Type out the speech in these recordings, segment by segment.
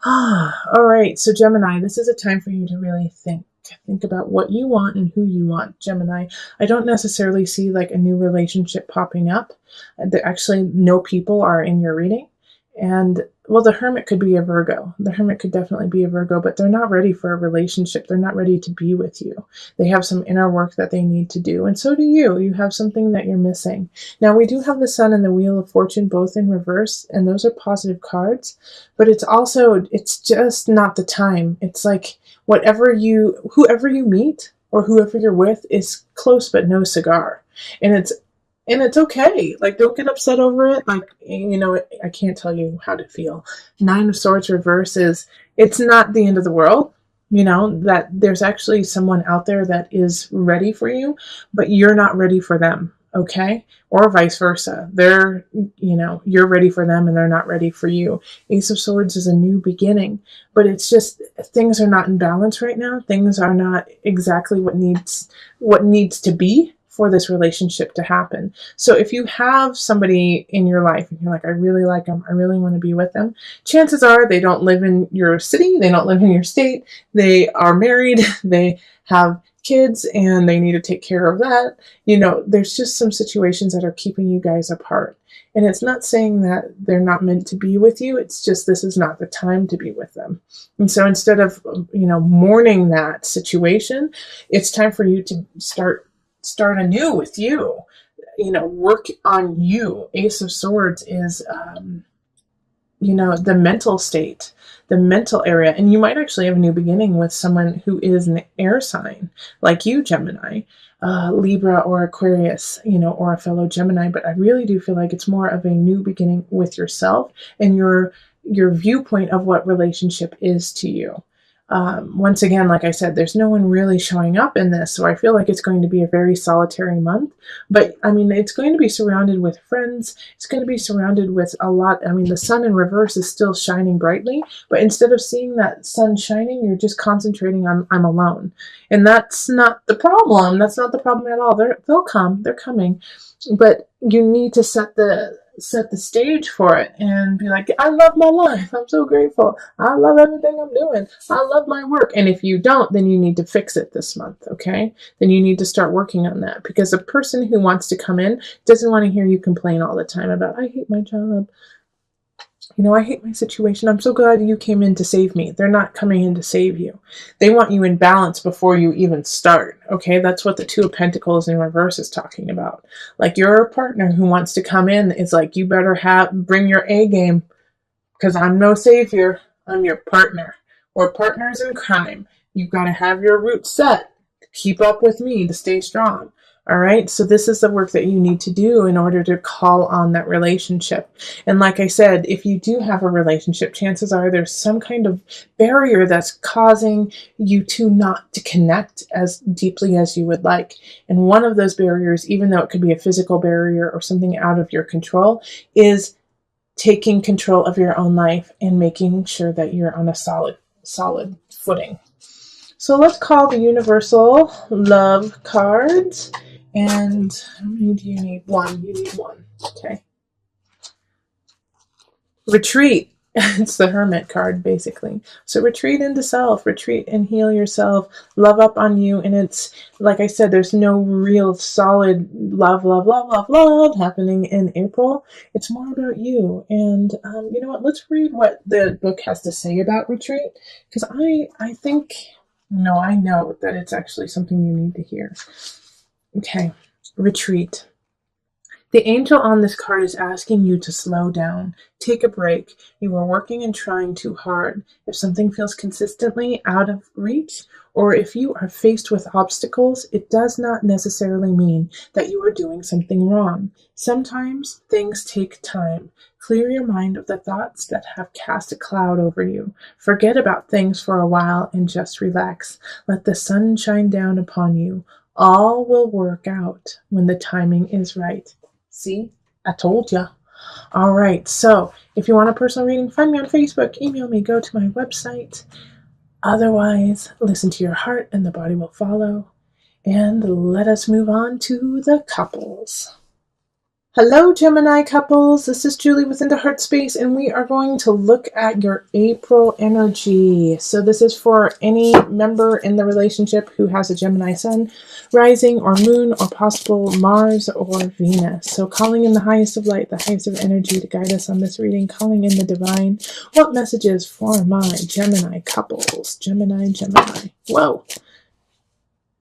All right, so Gemini, this is a time for you to really think. Think about what you want and who you want, Gemini. I don't necessarily see like a new relationship popping up. Actually, no people are in your reading. And well, the Hermit could be a Virgo. The Hermit could definitely be a Virgo, but they're not ready for a relationship. They're not ready to be with you. They have some inner work that they need to do. And so do you. You have something that you're missing. Now, we do have the Sun and the Wheel of Fortune both in reverse, and those are positive cards, but it's just not the time. It's like whoever you meet or whoever you're with is close but no cigar. And it's okay. Like, don't get upset over it. Like, I can't tell you how to feel. Nine of Swords reverse is, it's not the end of the world. That there's actually someone out there that is ready for you, but you're not ready for them. Okay. Or vice versa. You're ready for them and they're not ready for you. Ace of Swords is a new beginning, but it's just things are not in balance right now. Things are not exactly what needs to be for this relationship to happen. So if you have somebody in your life and you're like, I really like them, I really want to be with them, chances are they don't live in your city, they don't live in your state, they are married, they have kids, and they need to take care of that. There's just some situations that are keeping you guys apart. And it's not saying that they're not meant to be with you. It's just this is not the time to be with them. And so instead of, mourning that situation, it's time for you to start anew with you. Work on you. Ace of Swords is, the mental state, the mental area. And you might actually have a new beginning with someone who is an air sign, like you, Gemini, Libra or Aquarius, or a fellow Gemini. But I really do feel like it's more of a new beginning with yourself and your viewpoint of what relationship is to you. Once again, like I said, there's no one really showing up in this, so I feel like it's going to be a very solitary month. But I mean, it's going to be surrounded with friends. It's going to be surrounded with a lot. I mean, the sun in reverse is still shining brightly, but instead of seeing that sun shining, you're just concentrating on I'm alone, and that's not the problem. That's not the problem at all. They'll come. They're coming, but you need to set the stage for it and be like, I love my life. I'm so grateful. I love everything I'm doing. I love my work. And if you don't, then you need to fix it this month. Okay. Then you need to start working on that, because a person who wants to come in doesn't want to hear you complain all the time about, I hate my job. I hate my situation. I'm so glad you came in to save me. They're not coming in to save you. They want you in balance before you even start. Okay, that's what the Two of Pentacles in reverse is talking about. Like, your partner who wants to come in is like, you better bring your A game, because I'm no savior. I'm your partner. We're partners in crime. You've got to have your roots set to keep up with me, to stay strong. All right. So this is the work that you need to do in order to call on that relationship. And like I said, if you do have a relationship, chances are there's some kind of barrier that's causing you to not to connect as deeply as you would like. And one of those barriers, even though it could be a physical barrier or something out of your control, is taking control of your own life and making sure that you're on a solid footing. So let's call the universal love cards. And how many do you need? One. You need one. Okay. Retreat. It's the Hermit card, basically. So retreat into self, retreat and heal yourself, love up on you. And it's, like I said, there's no real solid love happening in April. It's more about you. And you know what? Let's read what the book has to say about retreat, because I think, no, I know that it's actually something you need to hear. Okay, retreat. The angel on this card is asking you to slow down, take a break. You are working and trying too hard. If something feels consistently out of reach, or if you are faced with obstacles, it does not necessarily mean that you are doing something wrong. Sometimes things take time. Clear your mind of the thoughts that have cast a cloud over you. Forget about things for a while and just relax. Let the sun shine down upon you. All will work out when the timing is right. See, I told ya. All right, so if you want a personal reading, find me on Facebook, email me, go to my website. Otherwise, listen to your heart and the body will follow. And let us move on to the couples. Hello, Gemini couples. This is Julie with Into Heart Space, and we are going to look at your April energy. So this is for any member in the relationship who has a Gemini sun, rising, or moon, or possible Mars or Venus. So calling in the highest of light, the highest of energy to guide us on this reading, calling in the divine. What messages for my Gemini couples? Gemini, Gemini. Whoa.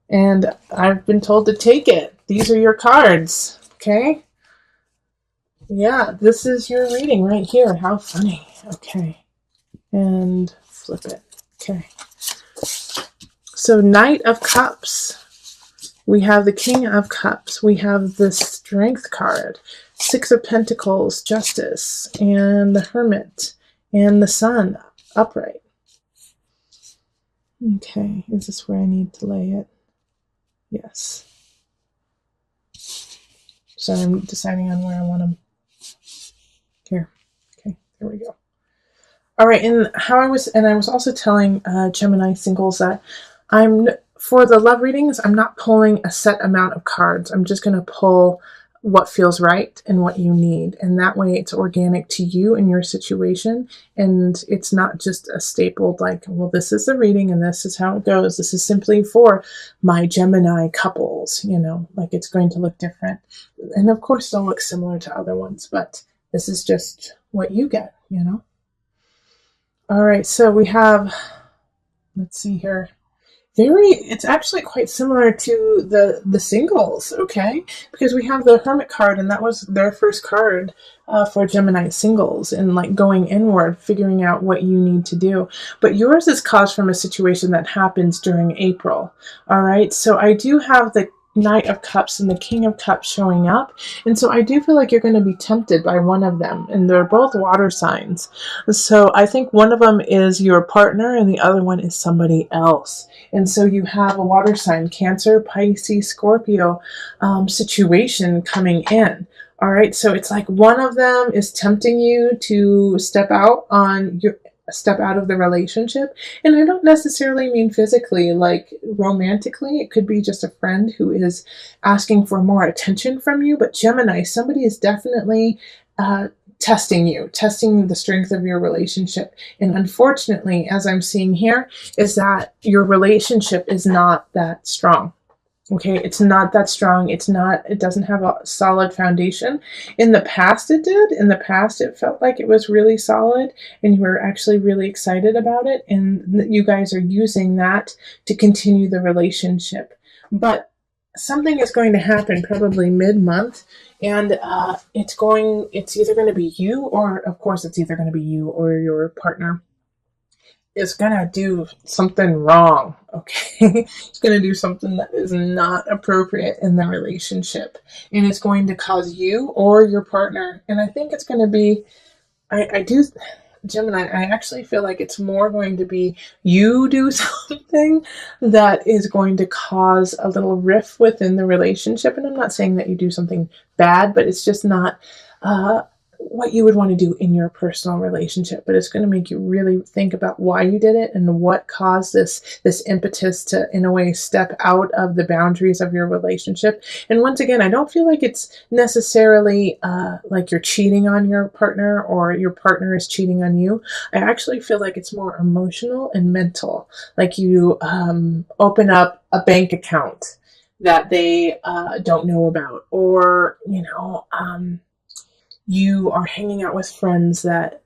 And I've been told to take it. These are your cards, okay? Yeah, this is your reading right here. How funny. Okay. And flip it. Okay. So Knight of Cups. We have the King of Cups. We have the Strength card. Six of Pentacles, Justice, and the Hermit, and the Sun, upright. Okay, is this where I need to lay it? Yes. So I'm deciding on where I want them. Here. Okay, there we go. All right, and I was also telling Gemini singles that for the love readings, I'm not pulling a set amount of cards. I'm just going to pull what feels right and what you need. And that way it's organic to you and your situation. And it's not just a stapled like, well, this is the reading and this is how it goes. This is simply for my Gemini couples, like it's going to look different. And of course they'll look similar to other ones, but this is just what you get, All right, so we have, let's see here. It's actually quite similar to the singles, okay? Because we have the Hermit card, and that was their first card for Gemini singles, and like going inward, figuring out what you need to do. But yours is caused from a situation that happens during April, all right? So I do have the Knight of Cups and the King of Cups showing up. And so I do feel like you're going to be tempted by one of them. And they're both water signs. So I think one of them is your partner and the other one is somebody else. And so you have a water sign, Cancer, Pisces, Scorpio situation coming in. All right. So it's like one of them is tempting you to step out of the relationship. And I don't necessarily mean physically, like romantically. It could be just a friend who is asking for more attention from you. But Gemini, somebody is definitely testing the strength of your relationship. And unfortunately, as I'm seeing here, is that your relationship is not that strong. Okay, it's not that strong. It doesn't have a solid foundation. In the past it did. In the past it felt like it was really solid and you were actually really excited about it. And you guys are using that to continue the relationship. But something is going to happen probably mid-month, and it's either going to be you, or of course it's either going to be you or your partner is going to do something wrong, okay? It's going to do something that is not appropriate in the relationship. And it's going to cause you or your partner, and I think it's going to be, Gemini, I actually feel like it's more going to be you do something that is going to cause a little rift within the relationship. And I'm not saying that you do something bad, but it's just not what you would want to do in your personal relationship. But it's going to make you really think about why you did it and what caused this impetus to, in a way, step out of the boundaries of your relationship. And once again, I don't feel like it's necessarily like you're cheating on your partner or your partner is cheating on you. I actually feel like it's more emotional and mental. Like you open up a bank account that they don't know about, or, you are hanging out with friends that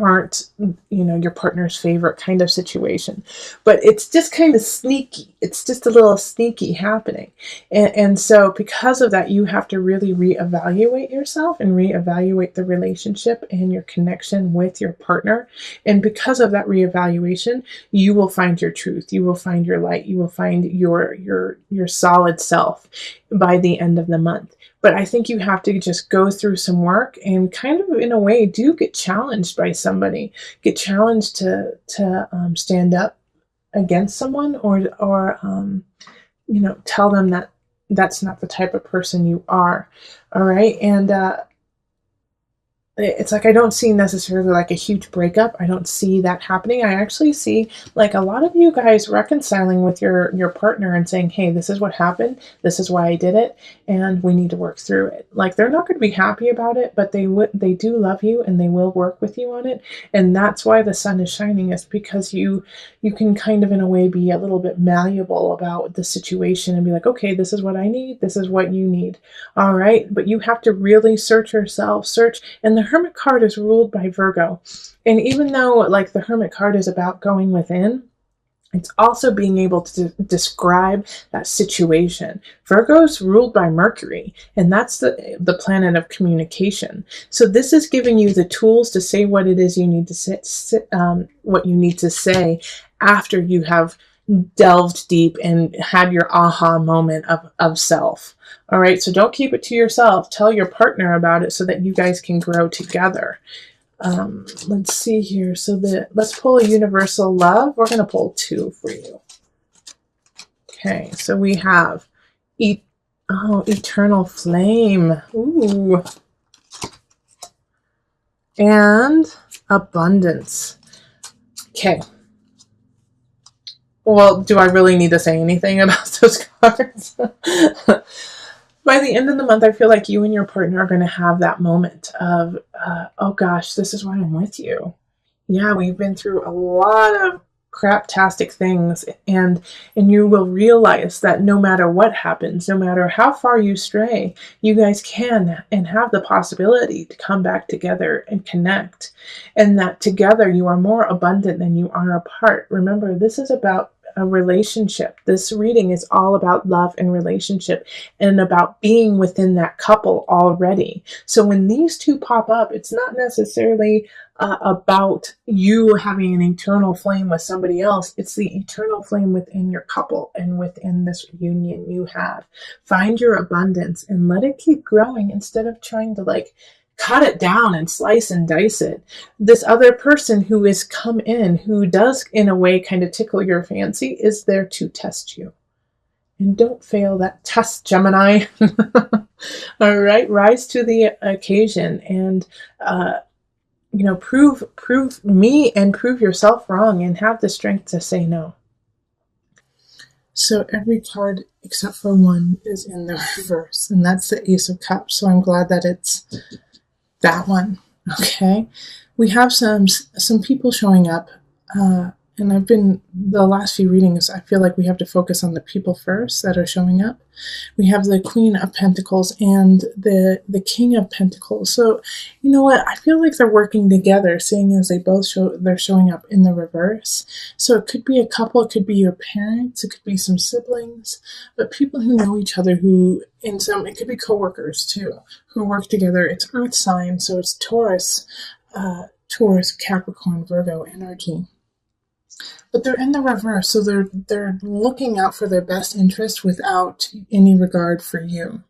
aren't, your partner's favorite kind of situation. But it's just kind of sneaky. It's just a little sneaky happening. And so because of that, you have to really reevaluate yourself and reevaluate the relationship and your connection with your partner. And because of that reevaluation, you will find your truth. You will find your light. You will find your solid self by the end of the month. But I think you have to just go through some work and kind of, in a way, do get challenged by somebody. Get challenged to stand up against someone, or tell them that that's not the type of person you are. All right, and it's like I don't see necessarily like a huge breakup. I don't see that happening. I actually see like a lot of you guys reconciling with your partner and saying, "Hey, this is what happened. This is why I did it, and we need to work through it." Like they're not going to be happy about it, but they do love you and they will work with you on it. And that's why the sun is shining, is because you can kind of in a way be a little bit malleable about the situation and be like, "Okay, this is what I need. This is what you need." All right, but you have to really search yourself, search. And the Hermit card is ruled by Virgo. And even though like the Hermit card is about going within, it's also being able to describe that situation. Virgo's ruled by Mercury, and that's the planet of communication. So this is giving you the tools to say what it is you need to what you need to say after you have delved deep and had your aha moment of self. All right, so don't keep it to yourself. Tell your partner about it so that you guys can grow together. Let's see here. So let's pull a universal love. We're going to pull 2 for you. Okay, so we have eternal flame. Ooh. And abundance. Okay. Well, do I really need to say anything about those cards? By the end of the month, I feel like you and your partner are going to have that moment of, oh gosh, this is why I'm with you. Yeah, we've been through a lot of craptastic things, and you will realize that no matter what happens, no matter how far you stray, you guys can and have the possibility to come back together and connect, and that together you are more abundant than you are apart. Remember, this is about a relationship. This reading is all about love and relationship and about being within that couple already. So when these two pop up, it's not necessarily about you having an eternal flame with somebody else. It's the eternal flame within your couple and within this union you have. Find your abundance and let it keep growing instead of trying to like cut it down and slice and dice it. This other person who is come in, who does in a way kind of tickle your fancy, is there to test you. And don't fail that test, Gemini. All right, rise to the occasion and prove me and prove yourself wrong and have the strength to say no. So every card except for one is in the reverse, and that's the Ace of Cups. So I'm glad that it's that one. Okay, we have some people showing up, and I've been the last few readings. I feel like we have to focus on the people first that are showing up. We have the Queen of Pentacles and the King of Pentacles. So you know what? I feel like they're working together, seeing as they're showing up in the reverse. So it could be a couple, it could be your parents, it could be some siblings, but people who know each other, it could be coworkers too, who work together. It's Earth sign, so it's Taurus, Capricorn, Virgo energy. But they're in the reverse, so they're looking out for their best interest without any regard for you.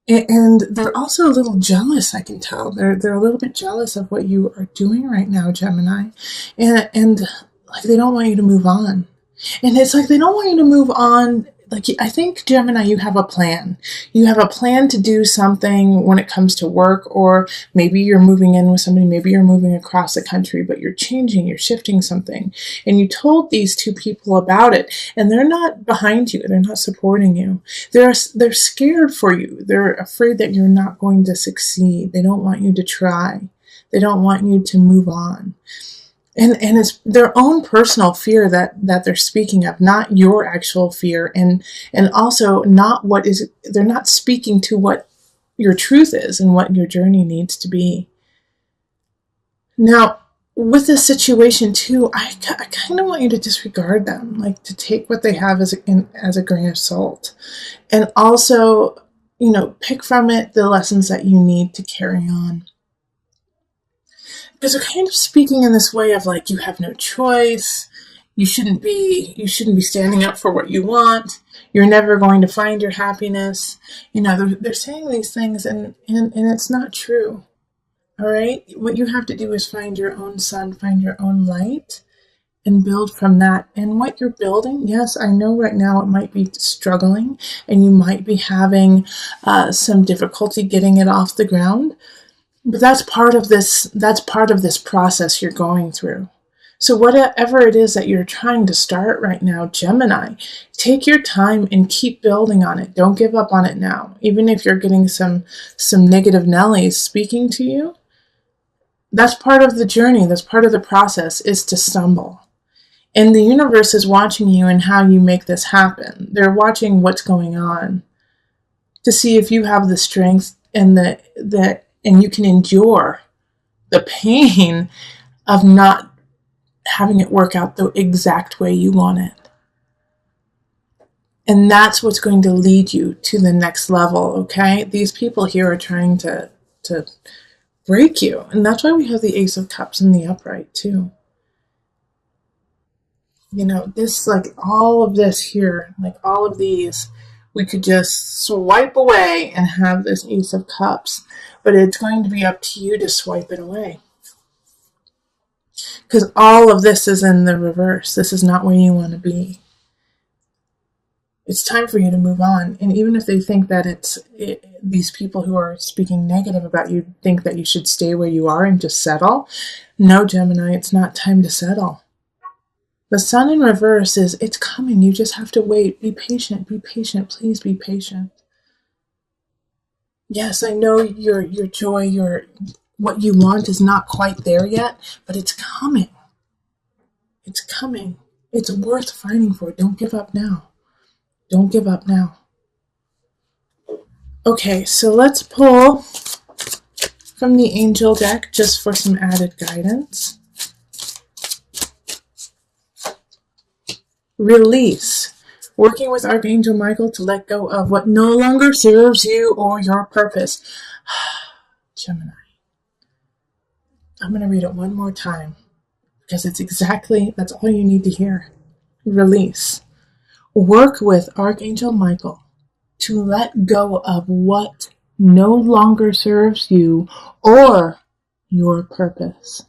And they're also a little jealous, I can tell. They're a little bit jealous of what you are doing right now, Gemini. And like they don't want you to move on. And it's like they don't want you to move on. Like, I think, Gemini, you have a plan. You have a plan to do something when it comes to work, or maybe you're moving in with somebody, maybe you're moving across the country, but you're shifting something. And you told these two people about it, and they're not behind you. They're not supporting you. They're scared for you. They're afraid that you're not going to succeed. They don't want you to try. They don't want you to move on. And it's their own personal fear that they're speaking of, not your actual fear, and also they're not speaking to what your truth is and what your journey needs to be. Now, with this situation too, I kind of want you to disregard them, like to take what they have as a grain of salt, and also, pick from it the lessons that you need to carry on. Because they're kind of speaking in this way of like, you have no choice. You shouldn't be standing up for what you want. You're never going to find your happiness. They're saying these things and it's not true. All right. What you have to do is find your own sun, find your own light, and build from that. And what you're building, yes, I know right now it might be struggling and you might be having some difficulty getting it off the ground. But that's part of this process you're going through. So whatever it is that you're trying to start right now, Gemini, take your time and keep building on it. Don't give up on it now. Even if you're getting some negative Nellies speaking to you, that's part of the journey. That's part of the process, is to stumble. And the universe is watching you and how you make this happen. They're watching what's going on to see if you have the strength and and you can endure the pain of not having it work out the exact way you want it. And that's what's going to lead you to the next level, okay? These people here are trying to break you. And that's why we have the Ace of Cups in the upright, too. You know, this, like, all of this here, like all of these, we could just swipe away and have this Ace of Cups. But it's going to be up to you to swipe it away. Because all of this is in the reverse. This is not where you want to be. It's time for you to move on. And even if they think that these people who are speaking negative about you think that you should stay where you are and just settle, no, Gemini, it's not time to settle. The Sun in reverse is, it's coming. You just have to wait. Be patient. Be patient. Please be patient. Yes, I know your joy, what you want is not quite there yet, but it's coming. It's coming. It's worth fighting for. Don't give up now. Don't give up now. Okay, so let's pull from the angel deck just for some added guidance. Release. Working with Archangel Michael to let go of what no longer serves you or your purpose. Gemini. I'm going to read it one more time because that's all you need to hear. Release. Work with Archangel Michael to let go of what no longer serves you or your purpose.